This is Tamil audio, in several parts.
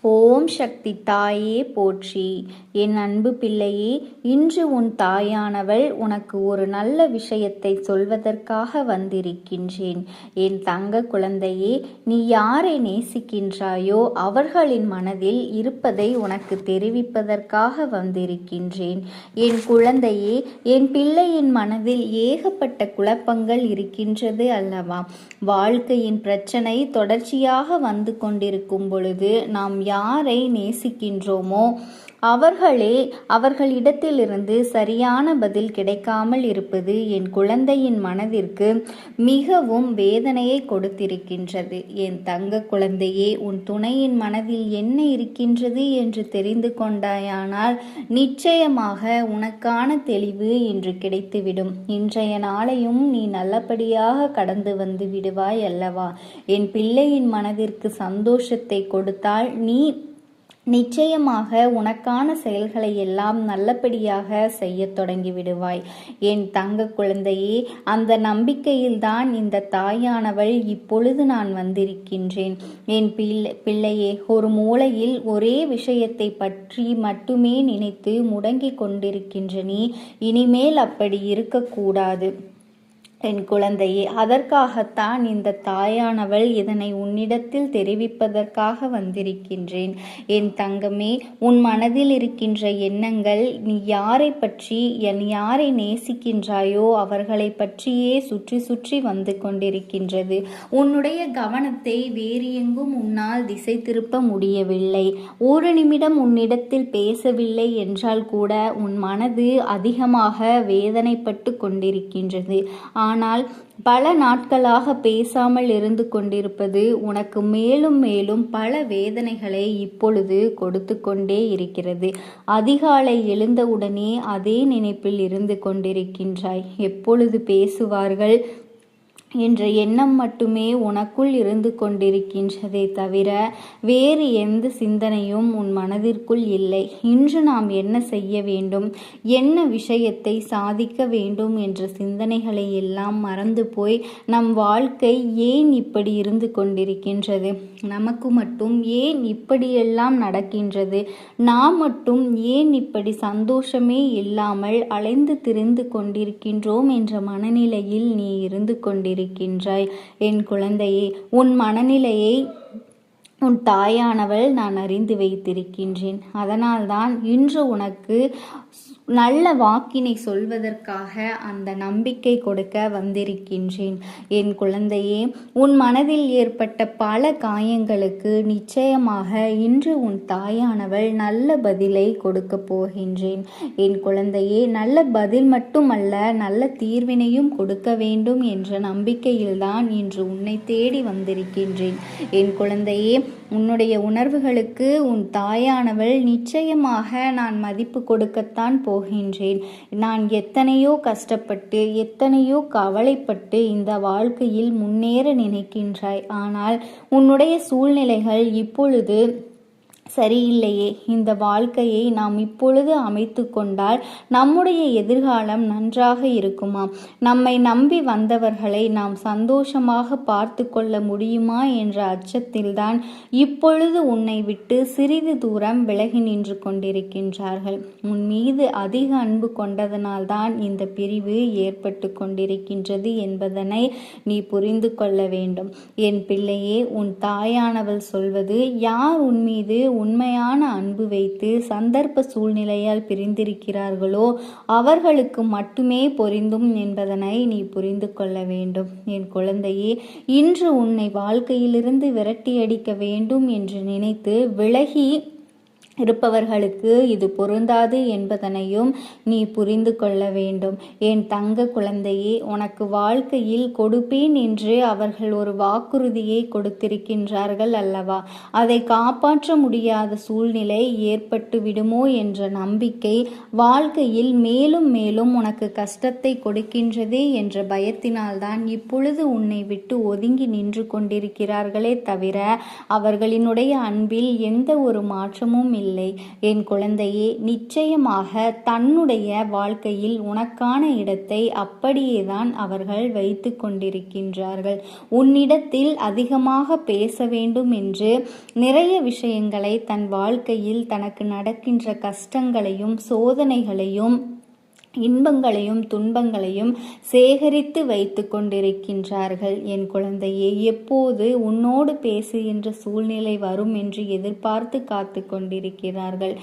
ஓம் சக்தி தாயே போற்றி. என் அன்பு பிள்ளையே, இன்று உன் தாயானவள் உனக்கு ஒரு நல்ல விஷயத்தை சொல்வதற்காக வந்திருக்கின்றேன். என் தங்க குழந்தையே, நீ யாரை நேசிக்கின்றாயோ அவர்களின் மனதில் இருப்பதை உனக்கு தெரிவிப்பதற்காக வந்திருக்கின்றேன். என் குழந்தையே, என் பிள்ளையின் மனதில் ஏகப்பட்ட குழப்பங்கள் இருக்கின்றது அல்லவா? வாழ்க்கையின் பிரச்சனை தொடர்ச்சியாக வந்து கொண்டிருக்கும் பொழுது நாம் யாரை நேசிக்கின்றோமோ அவர்களிடத்திலிருந்து சரியான பதில் கிடைக்காமல் இருப்பது என் குழந்தையின் மனதிற்கு மிகவும் வேதனையை கொடுத்திருக்கின்றது. என் தங்க குழந்தையே, உன் துணையின் மனதில் என்ன இருக்கின்றது என்று தெரிந்து கொண்டாயானால் நிச்சயமாக உனக்கான தெளிவு இன்று கிடைத்துவிடும். இன்றைய நாளையும் நீ நல்லபடியாக கடந்து வந்து விடுவாய் அல்லவா? என் பிள்ளையின் மனதிற்கு சந்தோஷத்தை கொடுத்தால் நீ நிச்சயமாக உனக்கான செயல்களை எல்லாம் நல்லபடியாக செய்ய தொடங்கி விடுவாய். என் தங்க குழந்தையே, அந்த நம்பிக்கையில்தான் இந்த தாயானவள் இப்பொழுது நான் வந்திருக்கின்றேன். என் பிள்ளையே, ஒரு மூலையில் ஒரே விஷயத்தை பற்றி மட்டுமே நினைத்து முடங்கிக் கொண்டிருக்கின்ற நீ இனிமேல் அப்படி இருக்கக்கூடாது. என் குழந்தையே, அதற்காகத்தான் இந்த தாயானவள் இதனை உன்னிடத்தில் தெரிவிப்பதற்காக வந்திருக்கின்றேன். என் தங்கமே, உன் மனதில் இருக்கின்ற எண்ணங்கள் நீ யாரை நேசிக்கின்றாயோ அவர்களை பற்றியே சுற்றி சுற்றி வந்து கொண்டிருக்கின்றது. உன்னுடைய கவனத்தை வேறு எங்கும் உன்னால் திசை திருப்ப முடியவில்லை. ஒரு நிமிடம் உன்னிடத்தில் பேசவில்லை என்றால் கூட உன் மனது அதிகமாக வேதனைப்பட்டு கொண்டிருக்கின்றது. ஆனால் பல நாட்களாக பேசாமல் இருந்து கொண்டிருப்பது உனக்கு மேலும் மேலும் பல வேதனைகளை இப்பொழுது கொடுத்து கொண்டே இருக்கிறது. அதிகாலை எழுந்தவுடனே அதே நினைப்பில் இருந்து கொண்டிருக்கின்றாய். எப்பொழுது பேசுவார்கள் என்ற எண்ணம் மட்டுமே உனக்குள் இருந்து கொண்டிருக்கின்றதே தவிர வேறு எந்த சிந்தனையும் உன் மனதிற்குள் இல்லை. இன்று நாம் என்ன செய்ய வேண்டும், என்ன விஷயத்தை சாதிக்க வேண்டும் என்ற சிந்தனைகளை எல்லாம் மறந்து போய் நம் வாழ்க்கை ஏன் இப்படி இருந்து கொண்டிருக்கின்றது, நமக்கு மட்டும் ஏன் இப்படியெல்லாம் நடக்கின்றது, நாம் மட்டும் ஏன் இப்படி சந்தோஷமே இல்லாமல் அலைந்து திரிந்து கொண்டிருக்கின்றோம் என்ற மனநிலையில் நீ இருந்து கொண்டிருக்கின்றாய். என் குழந்தையே, உன் மனநிலையை உன் தாயானவள் நான் அறிந்து வைத்திருக்கின்றேன். அதனால்தான் இன்று உனக்கு நல்ல வாக்கினை சொல்வதற்காக அந்த நம்பிக்கை கொடுக்க வந்திருக்கின்றேன். என் குழந்தையே, உன் மனதில் ஏற்பட்ட பல காயங்களுக்கு நிச்சயமாக இன்று உன் தாயானவள் நல்ல பதிலை கொடுக்க போகின்றேன். என் குழந்தையே, நல்ல பதில் மட்டுமல்ல, நல்ல தீர்வினையும் கொடுக்க வேண்டும் என்ற நம்பிக்கையில்தான் இன்று உன்னை தேடி வந்திருக்கின்றேன். என் குழந்தையே, உன்னுடைய உணர்வுகளுக்கு உன் தாயானவள் நிச்சயமாக நான் மதிப்பு கொடுக்கத்தான் போகின்றேன். நான் எத்தனையோ கஷ்டப்பட்டு எத்தனையோ கவலைப்பட்டு இந்த வாழ்க்கையில் முன்னேற நினைக்கின்றாய். ஆனால் உன்னுடைய சூழ்நிலைகள் இப்பொழுது சரியில்லையே. இந்த வாழ்க்கையை நாம் இப்பொழுது அமைத்து கொண்டால் நம்முடைய எதிர்காலம் நன்றாக இருக்குமா? நம்மை நம்பி வந்தவர்களை நாம் சந்தோஷமாக பார்த்து கொள்ள முடியுமா என்ற அச்சத்தில்தான் இப்பொழுது உன்னை விட்டு சிறிது தூரம் விலகி நின்று கொண்டிருக்கின்றார்கள். உன் மீது அதிக அன்பு கொண்டதனால்தான் இந்த பிரிவு ஏற்பட்டு கொண்டிருக்கின்றது என்பதனை நீ புரிந்து கொள்ள வேண்டும். என் பிள்ளையே, உன் தாயானவள் சொல்வது, யார் உன் மீது உண்மையான அன்பு வைத்து சந்தர்ப்ப சூழ்நிலையால் பிரிந்திருக்கிறார்களோ அவர்களுக்கு மட்டுமே பொருந்தும் என்பதனை நீ புரிந்து கொள்ள வேண்டும். என் குழந்தையே, இன்று உன்னை வாழ்க்கையிலிருந்து விரட்டியடிக்க வேண்டும் என்று நினைத்து விலகி இருப்பவர்களுக்கு இது பொருந்தாது என்பதனையும் நீ புரிந்து கொள்ள வேண்டும். என் தங்க குழந்தையே, உனக்கு வாழ்க்கையில் கொடுப்பேன் என்று அவர்கள் ஒரு வாக்குறுதியை கொடுத்திருக்கின்றார்கள் அல்லவா? அதை காப்பாற்ற முடியாத சூழ்நிலை ஏற்பட்டு விடுமோ என்ற நம்பிக்கை வாழ்க்கையில் மேலும் மேலும் உனக்கு கஷ்டத்தை கொடுக்கின்றதே என்ற பயத்தினால்தான் இப்பொழுது உன்னை விட்டு ஒதுங்கி நின்று கொண்டிருக்கிறார்களே தவிர அவர்களினுடைய அன்பில் எந்த ஒரு மாற்றமும் இல்லை. இல்லை என் குழந்தையே. நிச்சயமாக தன்னுடைய வாழ்க்கையில் உனக்கான இடத்தை அப்படியேதான் அவர்கள் வைத்து கொண்டிருக்கின்றார்கள். உன்னிடத்தில் அதிகமாக பேச வேண்டும் என்று நிறைய விஷயங்களை தன் வாழ்க்கையில் தனக்கு நடக்கின்ற கஷ்டங்களையும் சோதனைகளையும் இன்பங்களையும் துன்பங்களையும் சேகரித்து வைத்து கொண்டிருக்கின்றார்கள். என் குழந்தையே, எப்போது உன்னோடு பேசுகின்ற சூழ்நிலை வரும் என்று எதிர்பார்த்து காத்து கொண்டிருக்கிறார்கள்.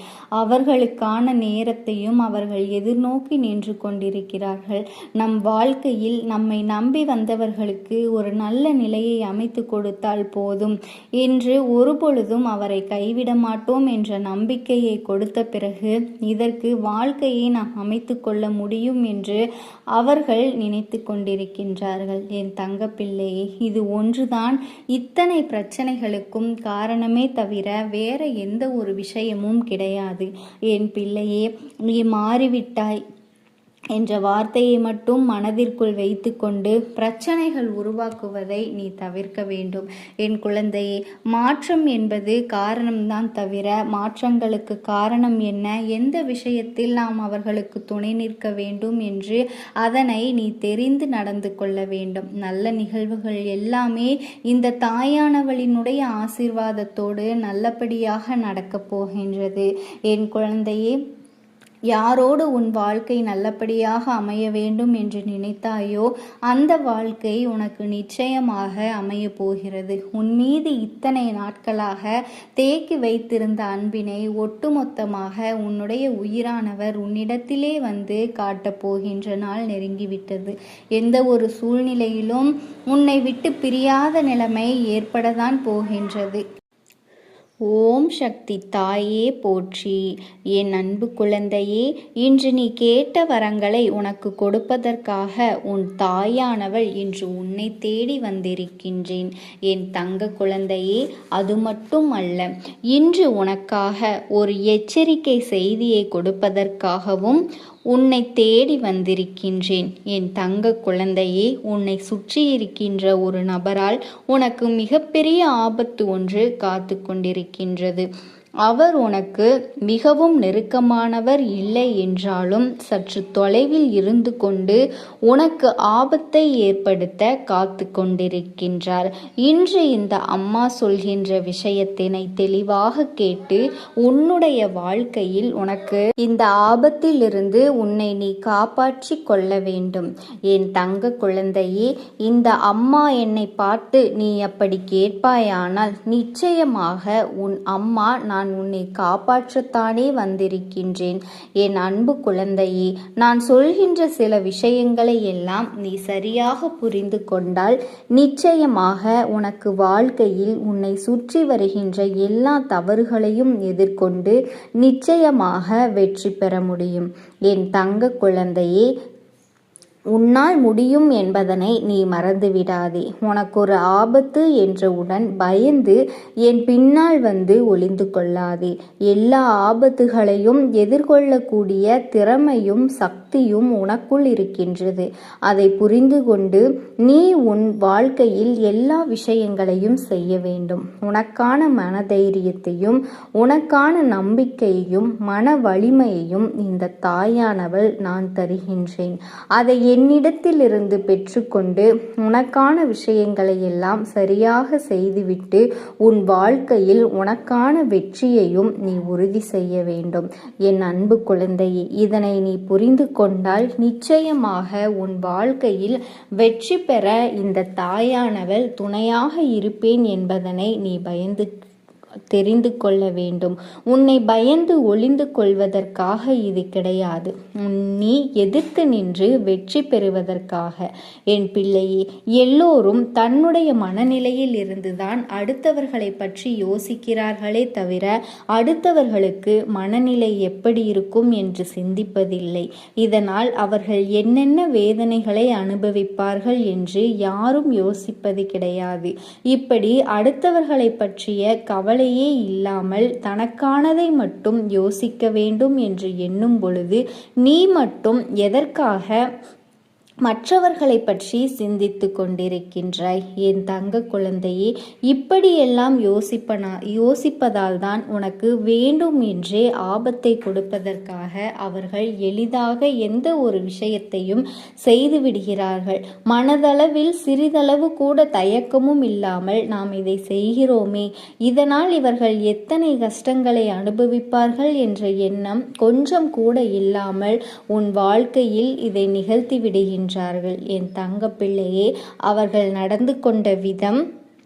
அவர்களுக்கான நேரத்தையும் அவர்கள் எதிர்நோக்கி நின்று கொண்டிருக்கிறார்கள். நம் வாழ்க்கையில் நம்மை நம்பி வந்தவர்களுக்கு ஒரு நல்ல நிலையை அமைத்து கொடுத்தால் போதும் என்று ஒருபொழுதும் அவரை கைவிட மாட்டோம் என்ற நம்பிக்கையை கொடுத்த பிறகு இதற்கு வாழ்க்கையை நாம் அமைத்து கொள்ள முடியும் என்று அவர்கள் நினைத்து கொண்டிருக்கின்றார்கள். என் தங்கப்பிள்ளையே, இது ஒன்றுதான் இத்தனை பிரச்சனைகளுக்கும் காரணமே தவிர வேற எந்த ஒரு விஷயமும் கிடையாது. என் பிள்ளையே, நீ மாறிவிட்டாய் என்ற வார்த்தையை மட்டும் மனதிற்குள் வைத்து கொண்டு பிரச்சனைகள் உருவாக்குவதை நீ தவிர்க்க வேண்டும். என் குழந்தையே, மாற்றம் என்பது காரணம்தான் தவிர மாற்றங்களுக்கு காரணம் என்ன, எந்த விஷயத்தில் நாம் அவர்களுக்கு துணை நிற்க வேண்டும் என்று அதனை நீ தெரிந்து நடந்து கொள்ள வேண்டும். நல்ல நிகழ்வுகள் எல்லாமே இந்த தாயானவளினுடைய ஆசீர்வாதத்தோடு நல்லபடியாக நடக்கப் போகின்றது. என் குழந்தையே, யாரோடு உன் வாழ்க்கை நல்லபடியாக அமைய வேண்டும் என்று நினைத்தாயோ அந்த வாழ்க்கை உனக்கு நிச்சயமாக அமைய போகிறது. உன் மீது இத்தனை நாட்களாக தேக்கி வைத்திருந்த அன்பினை ஒட்டுமொத்தமாக உன்னுடைய உயிரானவர் உன்னிடத்திலே வந்து காட்டப் போகின்ற நாள் நெருங்கிவிட்டது. எந்த ஒரு சூழ்நிலையிலும் உன்னை விட்டு பிரியாத நிலைமை ஏற்படத்தான் போகின்றது. ஓம் சக்தி தாயே போற்றி. என் அன்பு குழந்தையே, இன்று நீ கேட்ட வரங்களை உனக்கு கொடுப்பதற்காக உன் தாயானவள் இன்று உன்னை தேடி வந்திருக்கின்றேன். என் தங்க குழந்தையே, அது மட்டும் அல்ல, இன்று உனக்காக ஒரு எச்சரிக்கை செய்தியை கொடுப்பதற்காகவும் உன்னை தேடி வந்திருக்கின்றேன். என் தங்க குழந்தையே, உன்னை சுற்றி இருக்கின்ற ஒரு நபரால் உனக்கு மிகப்பெரிய ஆபத்து ஒன்று காத்து கொண்டிருக்கின்றது. அவர் உனக்கு மிகவும் நெருக்கமானவர் இல்லை என்றாலும் சற்று தொலைவில் இருந்து கொண்டு உனக்கு ஆபத்தை ஏற்படுத்த காத்து கொண்டிருக்கின்றார். இன்று இந்த அம்மா சொல்கின்ற விஷயத்தினை தெளிவாக கேட்டு உன்னுடைய வாழ்க்கையில் உனக்கு இந்த ஆபத்திலிருந்து உன்னை நீ காப்பாற்றி கொள்ள வேண்டும். என் தங்க குழந்தையே, இந்த அம்மா என்னை பார்த்து நீ அப்படி கேட்பாயானால் நிச்சயமாக உன் அம்மா நான் உன்னை காப்பாற்றத்தானே வந்திருக்கின்றேன். என் அன்பு குழந்தையே, நான் சொல்கின்ற சில விஷயங்களை எல்லாம் நீ சரியாக புரிந்து கொண்டால் நிச்சயமாக உனக்கு வாழ்க்கையில் உன்னை சுற்றி வருகின்ற எல்லா தவறுகளையும் எதிர்கொண்டு நிச்சயமாக வெற்றி பெற முடியும். என் தங்க குழந்தையே, உன்னால் முடியும் என்பதனை நீ மறந்துவிடாதே. உனக்கு ஒரு ஆபத்து என்றவுடன் பயந்து என் பின்னால் வந்து ஒளிந்து கொள்ளாதே. எல்லா ஆபத்துகளையும் எதிர்கொள்ளக்கூடிய திறமையும் சக்தியும் உனக்குள் இருக்கின்றது. அதை புரிந்து கொண்டு நீ உன் வாழ்க்கையில் எல்லா விஷயங்களையும் செய்ய வேண்டும். உனக்கான மனதைரியத்தையும் உனக்கான நம்பிக்கையையும் மன வலிமையையும் இந்த தாயானவள் நான் தருகின்றேன். அதை என்னிடத்திலிருந்து பெற்றுக்கொண்டு உனக்கான விஷயங்களை எல்லாம் சரியாக செய்துவிட்டு உன் வாழ்க்கையில் உனக்கான வெற்றியையும் நீ உறுதி செய்ய வேண்டும். என் அன்பு குழந்தையே, இதனை நீ புரிந்து கொண்டால் நிச்சயமாக உன் வாழ்க்கையில் வெற்றி பெற இந்த தாயானவள் துணையாக இருப்பேன் என்பதனை நீ தெரிந்து கொள்ள வேண்டும். உன்னை பயந்து ஒளிந்து கொள்வதற்காக இது கிடையாது. நீ எதிர்த்து நின்று வெற்றி பெறுவதற்காக. என் பிள்ளையே, எல்லோரும் தன்னுடைய மனநிலையில் இருந்துதான் அடுத்தவர்களை பற்றி யோசிக்கிறார்களே தவிர அடுத்தவர்களுக்கு மனநிலை எப்படி இருக்கும் என்று சிந்திப்பதில்லை. இதனால் அவர்கள் என்னென்ன வேதனைகளை அனுபவிப்பார்கள் என்று யாரும் யோசிப்பது கிடையாது. இப்படி அடுத்தவர்களை பற்றிய கவலை இல்லாமல் தனக்கானதை மட்டும் யோசிக்க வேண்டும் என்று எண்ணும் பொழுது நீ மட்டும் எதற்காக மற்றவர்களை பற்றி சிந்தித்து கொண்டிருக்கின்றாய். என் தங்க குழந்தையே, இப்படியெல்லாம் யோசிப்பதால் தான் உனக்கு வேண்டும் என்றே ஆபத்தை கொடுப்பதற்காக அவர்கள் எளிதாக எந்த ஒரு விஷயத்தையும் செய்து விடுகிறார்கள். மனதளவில் சிறிதளவு கூட தயக்கமும் இல்லாமல் நாம் இதை செய்கிறோமே, இதனால் இவர்கள் எத்தனை கஷ்டங்களை அனுபவிப்பார்கள் என்ற எண்ணம் கொஞ்சம் கூட இல்லாமல் உன் வாழ்க்கையில் இதை நிகழ்த்தி விடுகின்றனர். என் தங்க பிள்ளையே, அவர்கள் நடந்து கொண்ட விதம்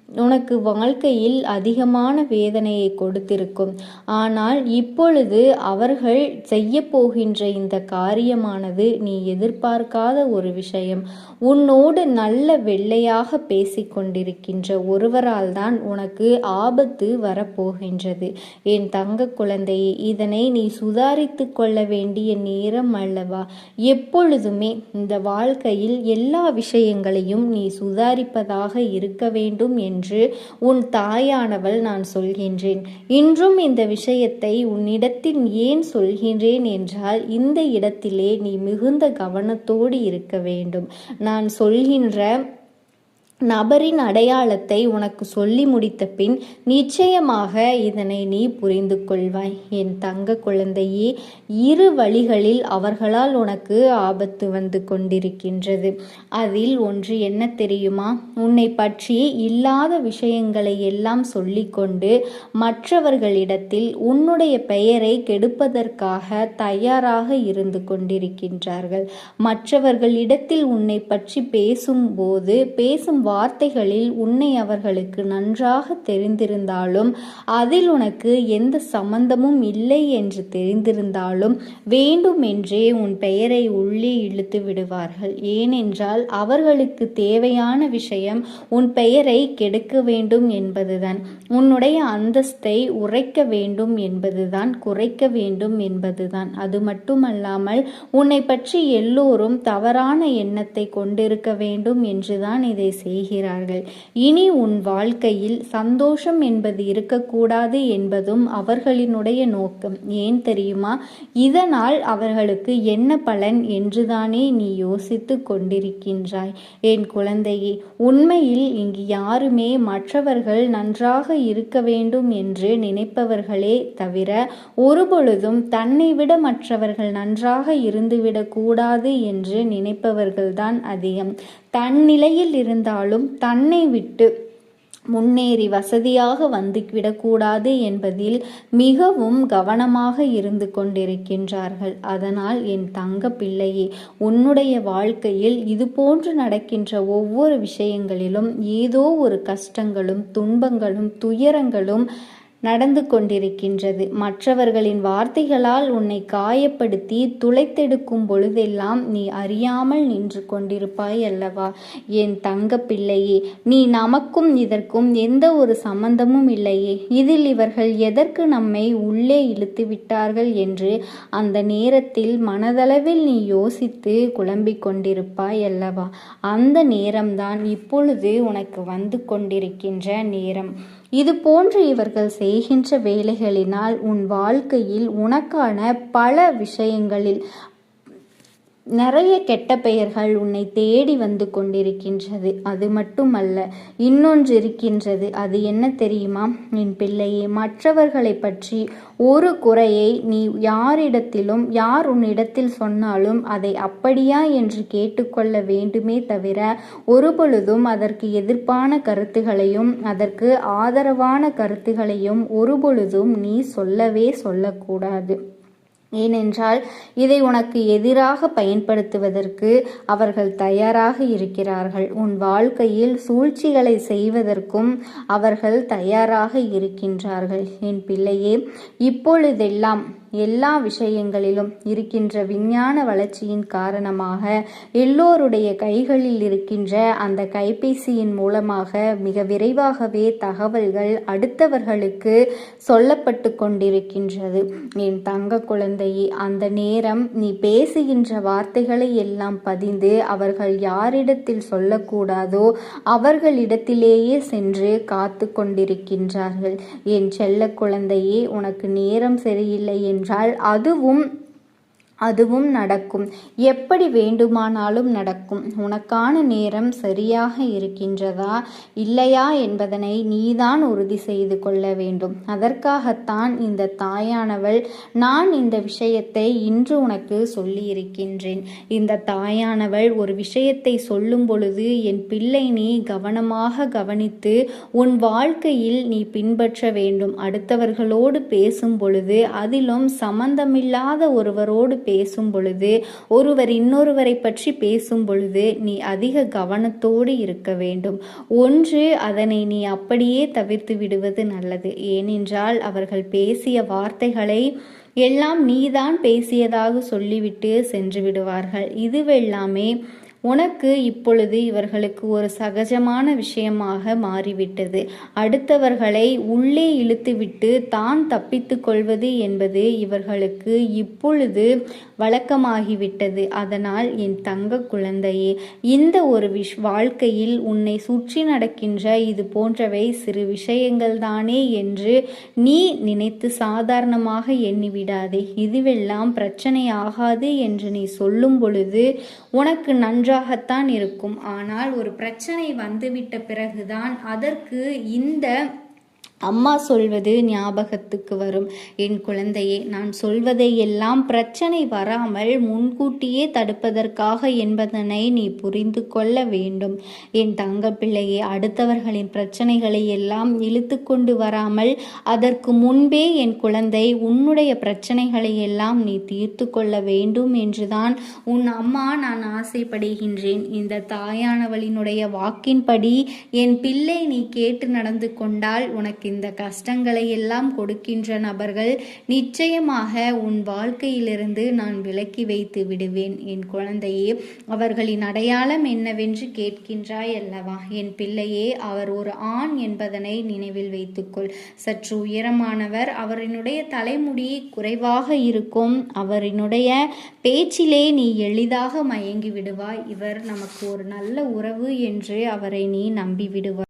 உனக்கு வாழ்க்கையில் அதிகமான வேதனையை கொடுத்திருக்கும். ஆனால் இப்பொழுது அவர்கள் செய்ய போகின்ற இந்த காரியமானது நீ எதிர்பார்க்காத ஒரு விஷயம். உன்னோடு நல்ல வெள்ளையாக பேசிக்கொண்டிருக்கின்ற ஒருவரால் தான் உனக்கு ஆபத்து வரப்போகின்றது. என் தங்க குழந்தையே, இதனை நீ சுதாரித்து கொள்ள வேண்டிய நேரம் அல்லவா? எப்பொழுதுமே இந்த வாழ்க்கையில் எல்லா விஷயங்களையும் நீ சுதாரிப்பதாக இருக்க வேண்டும் என்று உன் தாயானவள் நான் சொல்கின்றேன். இன்றும் இந்த விஷயத்தை உன்னிடத்தில் ஏன் சொல்கின்றேன் என்றால், இந்த இடத்திலே நீ மிகுந்த கவனத்தோடு இருக்க வேண்டும். நான் சொல்கின்ற நபரின் அடையாளத்தை உனக்கு சொல்லி முடித்த பின் நிச்சயமாக இதனை நீ புரிந்து கொள்வாய். என் தங்க குழந்தையே, இரு வழிகளில் அவர்களால் உனக்கு ஆபத்து வந்து கொண்டிருக்கின்றது. அதில் ஒன்று என்ன தெரியுமா? உன்னை பற்றி இல்லாத விஷயங்களை எல்லாம் சொல்லிக்கொண்டு மற்றவர்களிடத்தில் உன்னுடைய பெயரை கெடுப்பதற்காக தயாராக இருந்து கொண்டிருக்கின்றார்கள். மற்றவர்களிடத்தில் உன்னை பற்றி பேசும் வார்த்தைகளில் உன்னை அவர்களுக்கு நன்றாக தெரிந்திருந்தாலும், அதில் உனக்கு எந்த சம்பந்தமும் இல்லை என்று தெரிந்திருந்தாலும் வேண்டுமென்றே உன் பெயரை உள்ளே இழுத்து விடுவார்கள். ஏனென்றால் அவர்களுக்கு தேவையான விஷயம் உன் பெயரை கெடுக்க வேண்டும் என்பதுதான். உன்னுடைய அந்தஸ்தை உரைக்க வேண்டும் என்பதுதான், குறைக்க வேண்டும் என்பதுதான். அது மட்டுமல்லாமல் உன்னை பற்றி எல்லோரும் தவறான எண்ணத்தை கொண்டிருக்க வேண்டும் என்றுதான் இதை செய்கிறார்கள். இனி உன் வாழ்க்கையில் சந்தோஷம் என்பது இருக்கக்கூடாது என்பதும் அவர்களினுடைய நோக்கம். ஏன் தெரியுமா? இதனால் அவர்களுக்கு என்ன பலன் என்றுதானே நீ யோசித்து கொண்டிருக்கின்றாய். என் குழந்தையே, உண்மையில் இங்கு யாருமே மற்றவர்கள் நன்றாக இருக்க வேண்டும் என்று நினைப்பவர்களே தவிர ஒருபொழுதும் தன்னை விட மற்றவர்கள் நன்றாக இருந்துவிடக் கூடாது என்று நினைப்பவர்கள்தான் அதிகம். தன் நிலையில் இருந்தாலும் தன்னை விட்டு முன்னேறி வசதியாக வந்துவிடக்கூடாது என்பதில் மிகவும் கவனமாக இருந்து கொண்டிருக்கின்றார்கள். அதனால் என் தங்க பிள்ளையே, உன்னுடைய வாழ்க்கையில் இது போன்று நடக்கின்ற ஒவ்வொரு விஷயங்களிலும் ஏதோ ஒரு கஷ்டங்களும் துன்பங்களும் துயரங்களும் நடந்து கொண்டிருக்கின்றது. மற்றவர்களின் வார்த்தைகளால் உன்னை காயப்படுத்தி துளைத்தெடுக்கும் பொழுதெல்லாம் நீ அறியாமல் நின்று கொண்டிருப்பாய் அல்லவா? என் தங்க பிள்ளையே, நீ நமக்கும் இதற்கும் எந்த ஒரு சம்பந்தமும் இல்லையே, இதில் இவர்கள் எதற்கு நம்மை உள்ளே இழுத்து விட்டார்கள் என்று அந்த நேரத்தில் மனதளவில் நீ யோசித்து குழம்பிக் கொண்டிருப்பாய் அல்லவா? அந்த நேரம்தான் இப்பொழுது உனக்கு வந்து கொண்டிருக்கின்ற நேரம். இது போன்று இவர்கள் செய்கின்ற வேலைகளினால் உன் வாழ்க்கையில் உனக்கான பல விஷயங்களில் நிறைய கெட்ட பெயர்கள் உன்னை தேடி வந்து கொண்டிருக்கின்றது. அது மட்டுமல்ல, இன்னொன்று இருக்கின்றது. அது என்ன தெரியுமா என் பிள்ளையே? மற்றவர்களை பற்றி ஒரு குறையை நீ யார் உன்னிடத்தில் சொன்னாலும் அதை அப்படியா என்று கேட்டுக்கொள்ள வேண்டுமே தவிர ஒருபொழுதும் அதற்கு எதிர்ப்பான கருத்துகளையும் அதற்கு ஆதரவான கருத்துகளையும் ஒருபொழுதும் நீ சொல்லக்கூடாது. ஏனென்றால் இதை உனக்கு எதிராக பயன்படுத்துவதற்கு அவர்கள் தயாராக இருக்கிறார்கள். உன் வாழ்க்கையில் சூழ்ச்சிகளை செய்வதற்கும் அவர்கள் தயாராக இருக்கின்றார்கள். என் பிள்ளையே, இப்பொழுதெல்லாம் எல்லா விஷயங்களிலும் இருக்கின்ற விஞ்ஞான வளர்ச்சியின் காரணமாக எல்லோருடைய கைகளில் இருக்கின்ற அந்த கைபேசியின் மூலமாக மிக விரைவாகவே தகவல்கள் அடுத்தவர்களுக்கு சொல்லப்பட்டு கொண்டிருக்கின்றது. என் தங்க குழந்தையே, அந்த நேரம் நீ பேசுகின்ற வார்த்தைகளை எல்லாம் பதிந்து அவர்கள் யாரிடத்தில் சொல்லக்கூடாதோ அவர்களிடத்திலேயே சென்று காத்து கொண்டிருக்கின்றார்கள். என் செல்ல குழந்தையே, உனக்கு நேரம் சரியில்லை என்றால் அதுவும் அதுவும் நடக்கும். எப்படி வேண்டுமானாலும் நடக்கும். உனக்கான நேரம் சரியாக இருக்கின்றதா இல்லையா என்பதனை நீதான் உறுதி செய்து கொள்ள வேண்டும். அதற்காகத்தான் இந்த தாயானவள் நான் இந்த விஷயத்தை இன்று உனக்கு சொல்லியிருக்கின்றேன். இந்த தாயானவள் ஒரு விஷயத்தை சொல்லும் பொழுது என் பிள்ளை நீ கவனமாக கவனித்து உன் வாழ்க்கையில் நீ பின்பற்ற வேண்டும். அடுத்தவர்களோடு பேசும் பொழுது, அதிலும் சம்பந்தமில்லாத ஒருவரோடு பேசும் பொழுது, ஒருவர் இன்னொருவரை பற்றி பேசும் பொழுது நீ அதிக கவனத்தோடு இருக்க வேண்டும். ஒன்று, அதனை நீ அப்படியே தவிர்த்து விடுவது நல்லது. ஏனென்றால் அவர்கள் பேசிய வார்த்தைகளை எல்லாம் நீதான் பேசியதாக சொல்லிவிட்டு சென்று விடுவார்கள். இதுவெல்லாமே உனக்கு இப்பொழுது இவர்களுக்கு ஒரு சகஜமான விஷயமாக மாறிவிட்டது. அடுத்தவர்களை உள்ளே இழுத்துவிட்டு தான் தப்பித்து கொள்வது என்பது இவர்களுக்கு இப்பொழுது வழக்கமாகிவிட்டது. அதனால் என் தங்க குழந்தையே, இந்த ஒரு வாழ்க்கையில் உன்னை சுற்றி நடக்கின்ற இது போன்றவை சிறு விஷயங்கள் தானே என்று நீ நினைத்து சாதாரணமாக எண்ணிவிடாதே. இதுவெல்லாம் பிரச்சனை ஆகாது என்று நீ சொல்லும் பொழுது உனக்கு நன்றாகத்தான் இருக்கும். ஆனால் ஒரு பிரச்சனை வந்துவிட்ட பிறகுதான் அதற்கு இந்த அம்மா சொல்வது ஞாபகத்துக்கு வரும். என் குழந்தையே, நான் சொல்வதை எல்லாம் பிரச்சனை வராமல் முன்கூட்டியே தடுப்பதற்காக என்பதனை நீ புரிந்து கொள்ள வேண்டும். என் தங்க பிள்ளையே, அடுத்தவர்களின் பிரச்சனைகளை எல்லாம் இழுத்து கொண்டு வராமல் அதற்கு முன்பே என் குழந்தை உன்னுடைய பிரச்சனைகளை எல்லாம் நீ தீர்த்து கொள்ள வேண்டும் என்றுதான் உன் அம்மா நான் ஆசைப்படுகின்றேன். இந்த தாயானவளினுடைய வாக்கின்படி என் பிள்ளை நீ கேட்டு நடந்து கொண்டால் உனக்கு இந்த கஷ்டங்களை எல்லாம் கொடுக்கின்ற நபர்கள் நிச்சயமாக உன் வாழ்க்கையிலிருந்து நான் விலக்கி வைத்து விடுவேன். என் குழந்தையே, அவர்களின் அடையாளம் என்னவென்று கேட்கின்றாய் அல்லவா? என் பிள்ளையே, அவர் ஒரு ஆண் என்பதனை நினைவில் வைத்துக்கொள். சற்று உயரமானவர், அவரினுடைய தலைமுடி குறைவாக இருக்கும். அவரினுடைய பேச்சிலே நீ எளிதாக மயங்கி விடுவாய். இவர் நமக்கு ஒரு நல்ல உறவு என்று அவரை நீ நம்பி விடுவாய்.